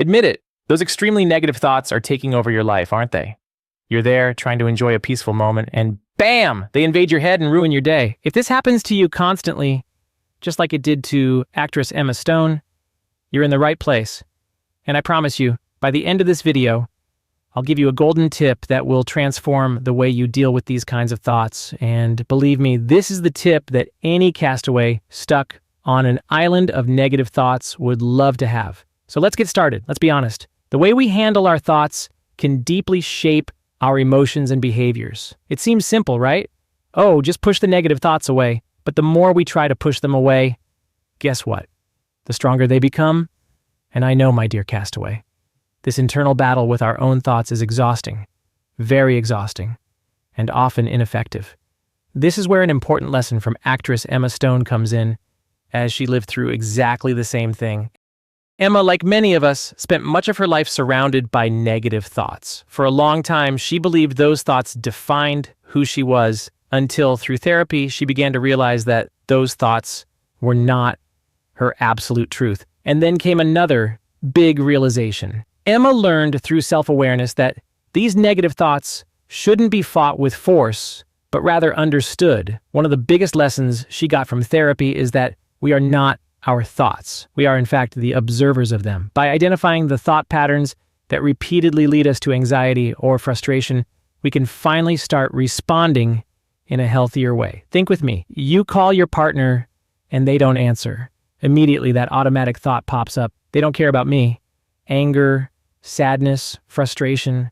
Admit it, those extremely negative thoughts are taking over your life, aren't they? You're there trying to enjoy a peaceful moment and bam, they invade your head and ruin your day. If this happens to you constantly, just like it did to actress Emma Stone, you're in the right place. And I promise you, by the end of this video, I'll give you a golden tip that will transform the way you deal with these kinds of thoughts. And believe me, this is the tip that any castaway stuck on an island of negative thoughts would love to have. So let's get started. Let's be honest. The way we handle our thoughts can deeply shape our emotions and behaviors. It seems simple, right? Oh, just push the negative thoughts away. But the more we try to push them away, guess what? The stronger they become. And I know, my dear castaway, this internal battle with our own thoughts is exhausting, very exhausting, and often ineffective. This is where an important lesson from actress Emma Stone comes in, as she lived through exactly the same thing. Emma, like many of us, spent much of her life surrounded by negative thoughts. For a long time, she believed those thoughts defined who she was, until through therapy, she began to realize that those thoughts were not her absolute truth. And then came another big realization. Emma learned through self-awareness that these negative thoughts shouldn't be fought with force, but rather understood. One of the biggest lessons she got from therapy is that we are not our thoughts. We are, in fact, the observers of them. By identifying the thought patterns that repeatedly lead us to anxiety or frustration, we can finally start responding in a healthier way. Think with me. You call your partner and they don't answer. Immediately, that automatic thought pops up. They don't care about me. Anger, sadness, frustration,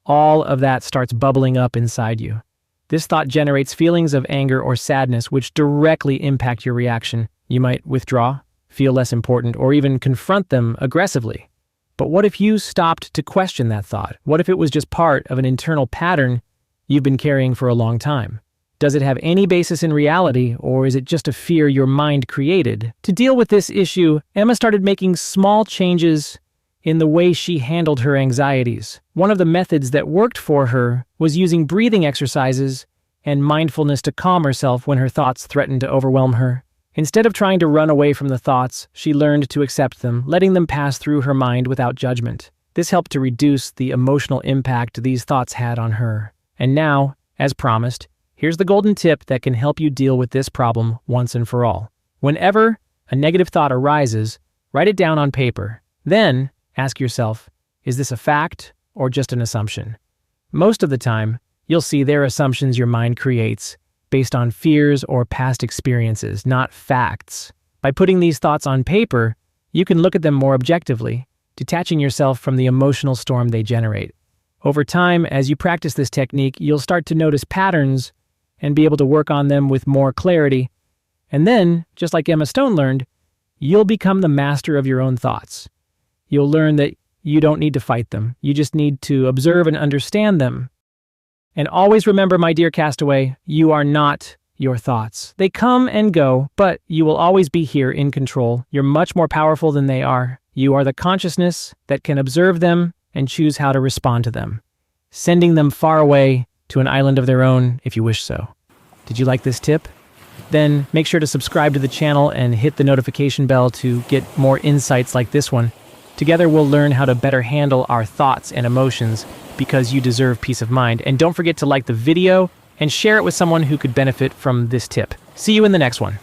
all of that starts bubbling up inside you. This thought generates feelings of anger or sadness which directly impact your reaction. You might withdraw, feel less important, or even confront them aggressively. But what if you stopped to question that thought? What if it was just part of an internal pattern you've been carrying for a long time? Does it have any basis in reality, or is it just a fear your mind created? To deal with this issue, Emma started making small changes in the way she handled her anxieties. One of the methods that worked for her was using breathing exercises and mindfulness to calm herself when her thoughts threatened to overwhelm her. Instead of trying to run away from the thoughts, she learned to accept them, letting them pass through her mind without judgment. This helped to reduce the emotional impact these thoughts had on her. And now, as promised, here's the golden tip that can help you deal with this problem once and for all. Whenever a negative thought arises, write it down on paper. Then, ask yourself, is this a fact or just an assumption? Most of the time, you'll see they're assumptions your mind creates based on fears or past experiences, not facts. By putting these thoughts on paper, you can look at them more objectively, detaching yourself from the emotional storm they generate. Over time, as you practice this technique, you'll start to notice patterns and be able to work on them with more clarity. And then, just like Emma Stone learned, you'll become the master of your own thoughts. You'll learn that you don't need to fight them. You just need to observe and understand them. And always remember, my dear castaway, you are not your thoughts. They come and go, but you will always be here in control. You're much more powerful than they are. You are the consciousness that can observe them and choose how to respond to them, sending them far away to an island of their own if you wish so. Did you like this tip? Then make sure to subscribe to the channel and hit the notification bell to get more insights like this one. Together we'll learn how to better handle our thoughts and emotions because you deserve peace of mind. And don't forget to like the video and share it with someone who could benefit from this tip. See you in the next one.